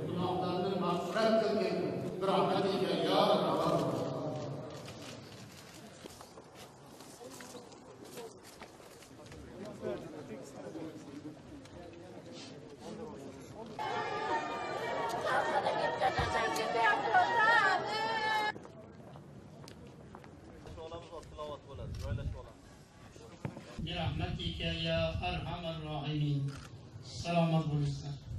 Günahlarını mağfiret kılgın. Rahmetiyle ya Rabbi. برحمتك يا أرحم الراحمين. سلامت بولسان.